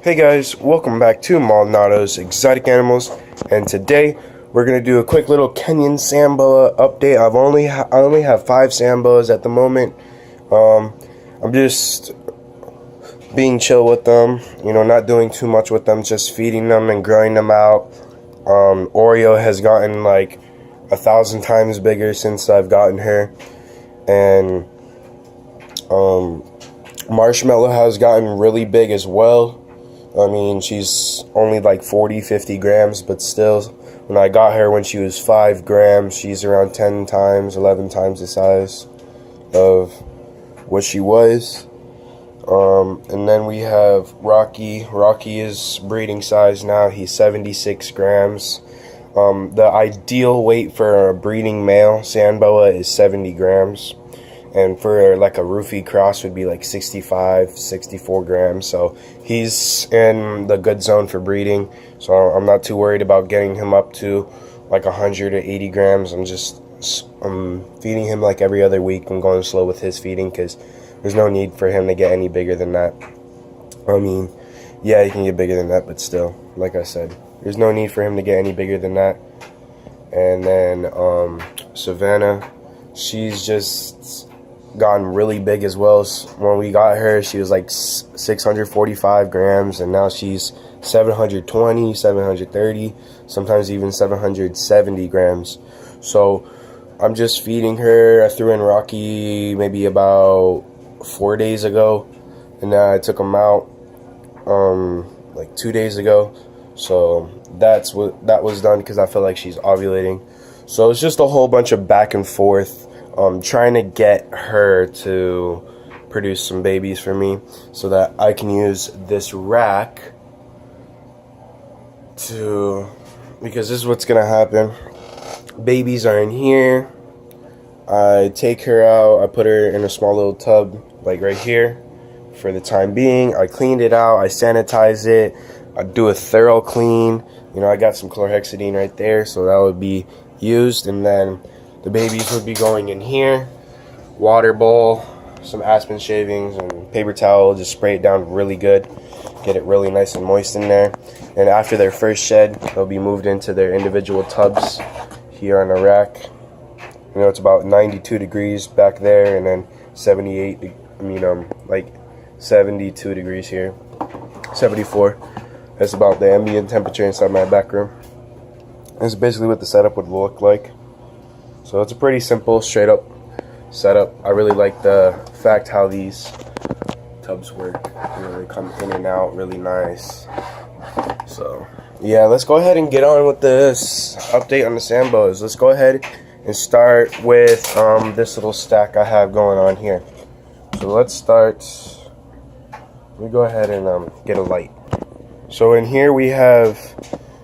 Hey guys, welcome back to Maldonado's Exotic Animals, and today we're gonna do a quick little Kenyan Samboa update. I only have 5 Samboas at the moment. I'm just being chill with them, not doing too much with them, just feeding them and growing them out. Oreo has gotten like 1,000 times bigger since I've gotten her, and Marshmallow has gotten really big as well. I mean, she's only like 40-50 grams, but still, when I got her when she was 5 grams, she's around 10 times, 11 times the size of what she was. And then we have Rocky. Rocky is breeding size now. He's 76 grams. The ideal weight for a breeding male Samboa is 70 grams. And for like a roofie cross would be like 65, 64 grams. So he's in the good zone for breeding. So I'm not too worried about getting him up to like 180 grams. I'm feeding him like every other week. I'm going slow with his feeding because there's no need for him to get any bigger than that. I mean, yeah, he can get bigger than that, but still, like I said, there's no need for him to get any bigger than that. And then Savannah, she's just gotten really big as well. When we got her, she was like 645 grams, and now she's 720, 730, sometimes even 770 grams. So I'm just feeding her. I threw in Rocky maybe about 4 days ago, and then I took him out like 2 days ago. So that was done because I feel like she's ovulating. So it's just a whole bunch of back and forth, trying to get her to produce some babies for me so that I can use this rack because this is what's gonna happen. Babies are in here. I take her out, I put her in a small little tub like right here for the time being. I cleaned it out, I sanitize it, I do a thorough clean. I got some chlorhexidine right there, so that would be used, and then the babies would be going in here. Water bowl, some aspen shavings, and paper towel. Just spray it down really good. Get it really nice and moist in there. And after their first shed, they'll be moved into their individual tubs here on a rack. It's about 92 degrees back there, and then 72 degrees here. 74. That's about the ambient temperature inside my back room. That's basically what the setup would look like. So it's a pretty simple, straight up setup. I really like the fact how these tubs work. They come in and out really nice. So yeah, let's go ahead and get on with this update on the Samboas. Let's go ahead and start with this little stack I have going on here. So let's start. Let me go ahead and get a light. So in here we have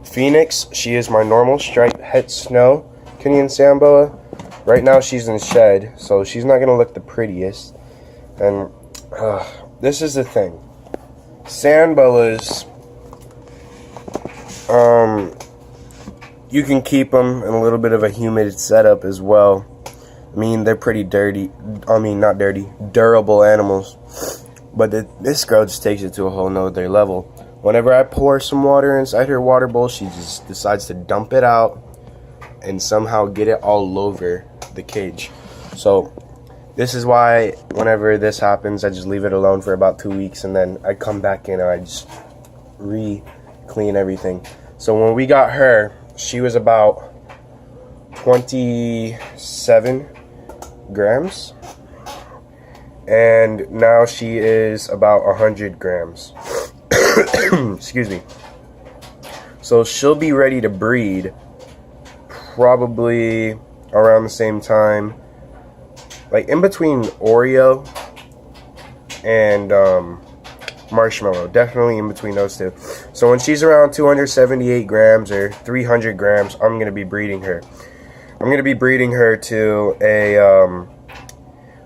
Phoenix. She is my normal striped het snow Kenyan Samboa. Right now she's in shed, so she's not gonna look the prettiest. And this is the thing, Samboas, you can keep them in a little bit of a humid setup as well. I mean, they're pretty dirty. I mean, not dirty, durable animals. But this girl just takes it to a whole nother level. Whenever I pour some water inside her water bowl, she just decides to dump it out and somehow get it all over the cage. So this is why whenever this happens, I just leave it alone for about 2 weeks, and then I come back in and I just re-clean everything. So when we got her, she was about 27 grams, and now she is about 100 grams. Excuse me. So she'll be ready to breed probably around the same time, like in between Oreo and Marshmallow, definitely in between those two. So when she's around 278 grams or 300 grams, I'm going to be breeding her. I'm going to be breeding her to a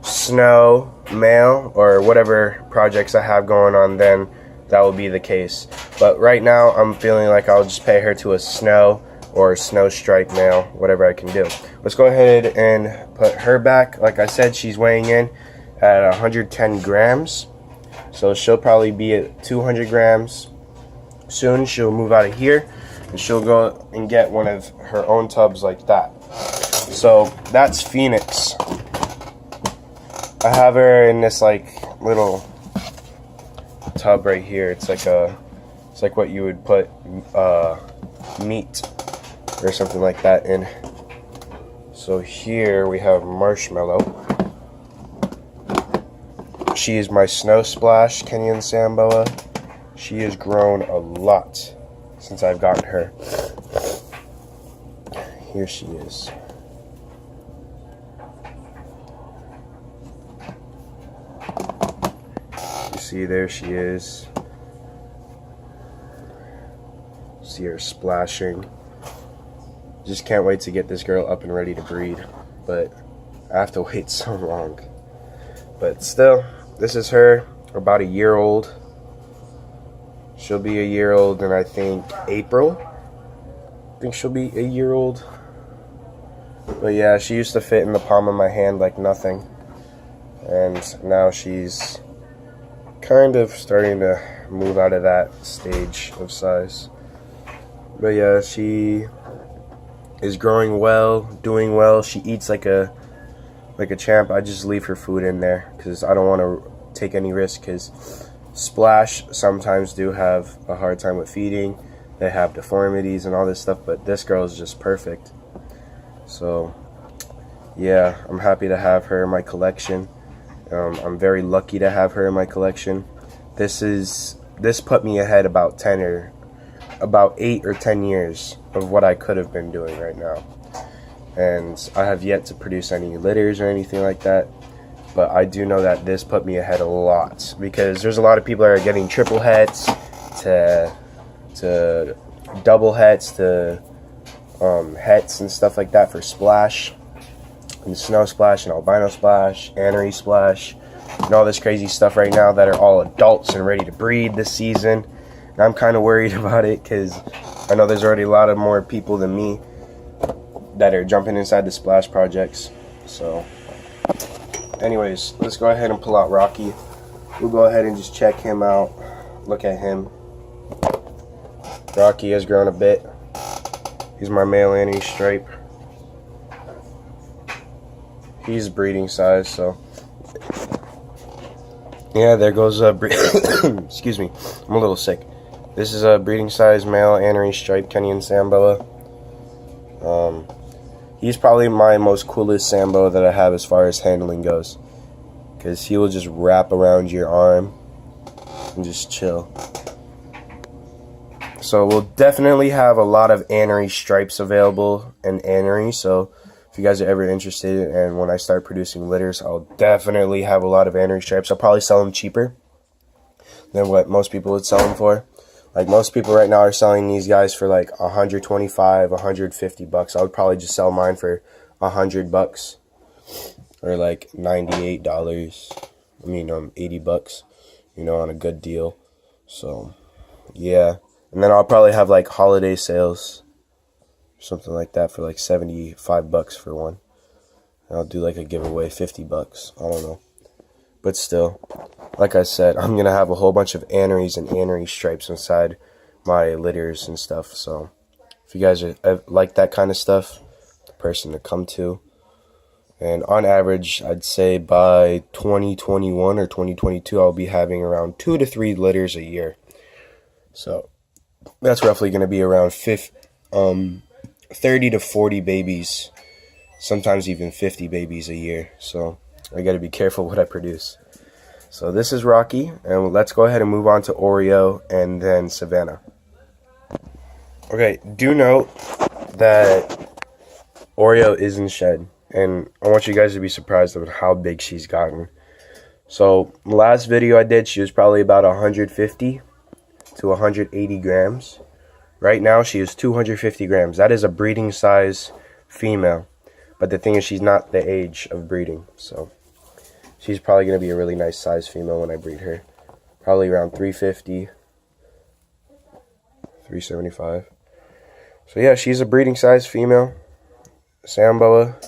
snow male, or whatever projects I have going on, then that will be the case. But right now I'm feeling like I'll just pay her to a snow or snow stripe male, whatever I can do. Let's go ahead and put her back. Like I said, she's weighing in at 110 grams. So she'll probably be at 200 grams soon she'll move out of here and she'll go and get one of her own tubs like that. So that's Phoenix. I have her in this like little tub right here. It's like what you would put meat or something like that in. So here we have Marshmallow. She is my Snow Splash Kenyan Samboa. She has grown a lot since I've gotten her. Here she is. You see, there she is. See her splashing. Just can't wait to get this girl up and ready to breed, but I have to wait so long. But still, this is her, about a year old. She'll be a year old in, I think, April. I think she'll be a year old. But yeah, she used to fit in the palm of my hand like nothing. And now she's kind of starting to move out of that stage of size. But yeah, she is growing well, doing well. She eats like a champ. I just leave her food in there because I don't want to take any risk, because Splash sometimes do have a hard time with feeding. They have deformities and all this stuff, but this girl is just perfect. So yeah, I'm happy to have her in my collection. I'm very lucky to have her in my collection. This put me ahead about 8 or 10 years of what I could have been doing right now. And I have yet to produce any litters or anything like that. But I do know that this put me ahead a lot, because there's a lot of people that are getting triple hets to double hets to hets and stuff like that for Splash and Snow Splash and Albino Splash, Anery Splash, and all this crazy stuff right now that are all adults and ready to breed this season. And I'm kind of worried about it, because I know there's already a lot of more people than me that are jumping inside the Splash projects. So anyways, let's go ahead and pull out Rocky. We'll go ahead and just check him out. Look at him. Rocky has grown a bit. He's my male Annie stripe. He's breeding size, so yeah, there goes excuse me, I'm a little sick. This is a breeding size male Anery stripe Kenyan Samboa. He's probably my most coolest Sambo that I have as far as handling goes, because he will just wrap around your arm and just chill. So we'll definitely have a lot of Anery stripes available in Anery. So if you guys are ever interested, and when I start producing litters, I'll definitely have a lot of Anery stripes. I'll probably sell them cheaper than what most people would sell them for. Like, most people right now are selling these guys for like 125, 150 bucks. I would probably just sell mine for 100 bucks or like $98. I mean, 80 bucks, you know, on a good deal. So yeah, and then I'll probably have like holiday sales, something like that, for like 75 bucks for one. And I'll do like a giveaway, 50 bucks. I don't know. But still, like I said, I'm going to have a whole bunch of Anerys and Anery stripes inside my litters and stuff. So if you guys are like that kind of stuff, the person to come to. And on average, I'd say by 2021 or 2022, I'll be having around 2 to 3 litters a year. So that's roughly going to be around 30 to 40 babies, sometimes even 50 babies a year. So I got to be careful what I produce. So this is Rocky, and let's go ahead and move on to Oreo and then Savannah. Okay, do note that Oreo is in shed, and I want you guys to be surprised at how big she's gotten. So last video I did, she was probably about 150 to 180 grams. Right now she is 250 grams. That is a breeding size female. But the thing is, she's not the age of breeding, so she's probably going to be a really nice size female when I breed her. Probably around 350, 375. So yeah, she's a breeding size female Samboa.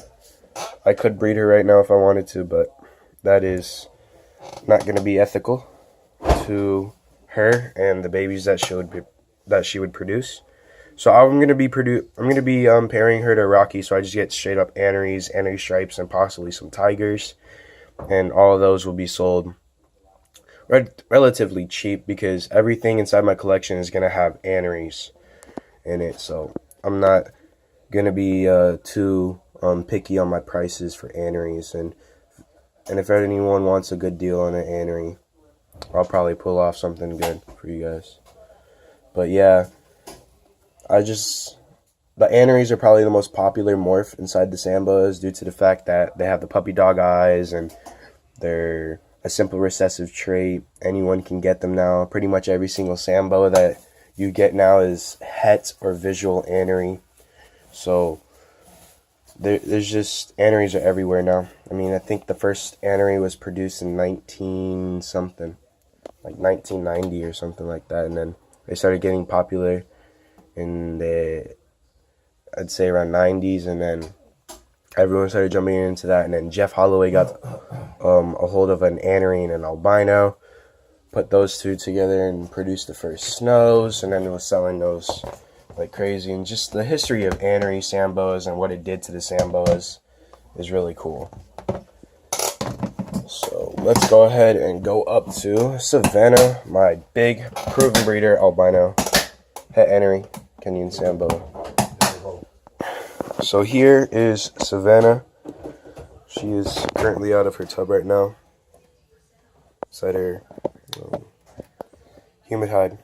I could breed her right now if I wanted to, but that is not going to be ethical to her and the babies that that she would produce. So I'm gonna be pairing her to Rocky. So I just get straight up Aneries, Anery stripes, and possibly some tigers, and all of those will be sold relatively cheap because everything inside my collection is gonna have Aneries in it. So I'm not gonna be too picky on my prices for Aneries, and if anyone wants a good deal on an Anery, I'll probably pull off something good for you guys. But yeah, the Aneries are probably the most popular morph inside the Sambas due to the fact that they have the puppy dog eyes and they're a simple recessive trait. Anyone can get them now. Pretty much every single Sambo that you get now is het or visual Anery. So there's just Aneries are everywhere now. I mean, I think the first Anery was produced in 19 something, like 1990 or something like that, and then they started getting popular in the, I'd say around 90s, and then everyone started jumping into that, and then Jeff Holloway got a hold of an Anery and an albino, put those two together and produced the first snows, and then it was selling those like crazy. And just the history of Anery Sambos and what it did to the Sambos is really cool. So let's go ahead and go up to Savannah, my big proven breeder albino het Anery Kenyan Sambo. So here is Savannah. She is currently out of her tub right now, inside her humid hide.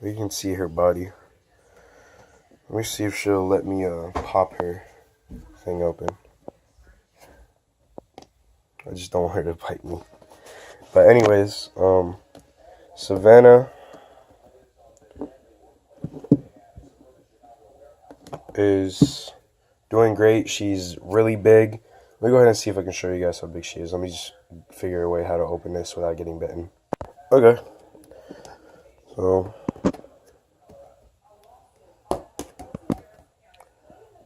You can see her body. Let me see if she'll let me pop her thing open. I just don't want her to bite me. But anyways, Savannah is doing great. She's really big. Let me go ahead and see if I can show you guys how big she is. Let me just figure a way how to open this without getting bitten. Okay. So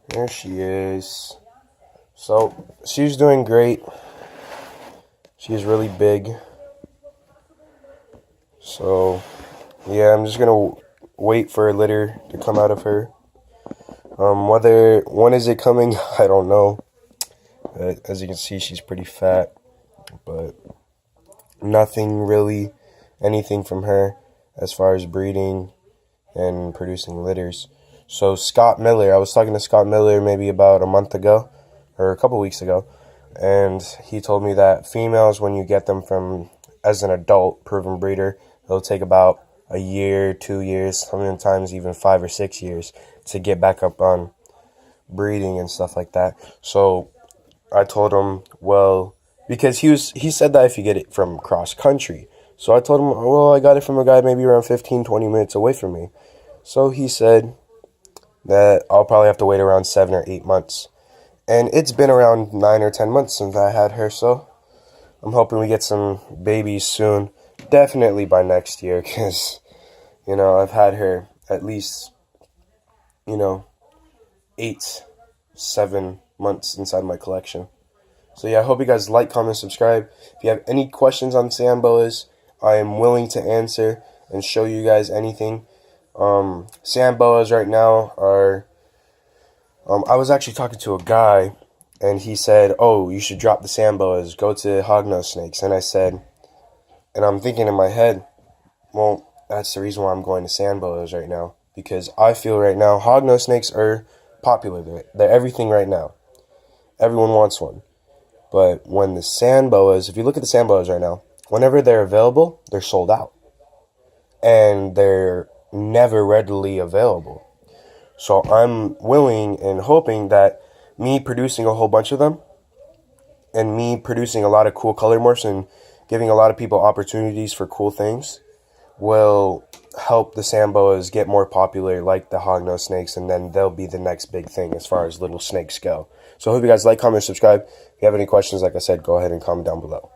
there she is. So she's doing great. She's really big. So yeah, I'm just gonna wait for a litter to come out of her. When is it coming, I don't know. As you can see, she's pretty fat, but nothing really, anything from her as far as breeding and producing litters. So Scott Miller, I was talking to Scott Miller maybe about a month ago, or a couple weeks ago, and he told me that females, when you get them from as an adult proven breeder, it'll take about a year, 2 years, sometimes even 5 or 6 years to get back up on breeding and stuff like that. So I told him, well, because he said that if you get it from cross country. So I told him, well, I got it from a guy maybe around 15, 20 minutes away from me. So he said that I'll probably have to wait around 7 or 8 months. And it's been around 9 or 10 months since I had her, so I'm hoping we get some babies soon. Definitely by next year, because, you know, I've had her at least, 8, 7 months inside my collection. So yeah, I hope you guys like, comment, subscribe. If you have any questions on Samboas, I am willing to answer and show you guys anything. Samboas right now are, I was actually talking to a guy, and he said, oh, you should drop the Samboas, go to hognose snakes. And I said, and I'm thinking in my head, well, that's the reason why I'm going to Samboas right now, because I feel right now hognose snakes are popular. They're everything right now. Everyone wants one. But when the Samboas, if you look at the Samboas right now, whenever they're available, they're sold out. And they're never readily available. So I'm willing and hoping that me producing a whole bunch of them and me producing a lot of cool color morphs and giving a lot of people opportunities for cool things will help the Samboas get more popular like the hognose snakes, and then they'll be the next big thing as far as little snakes go. So I hope you guys like, comment, subscribe. If you have any questions, like I said, go ahead and comment down below.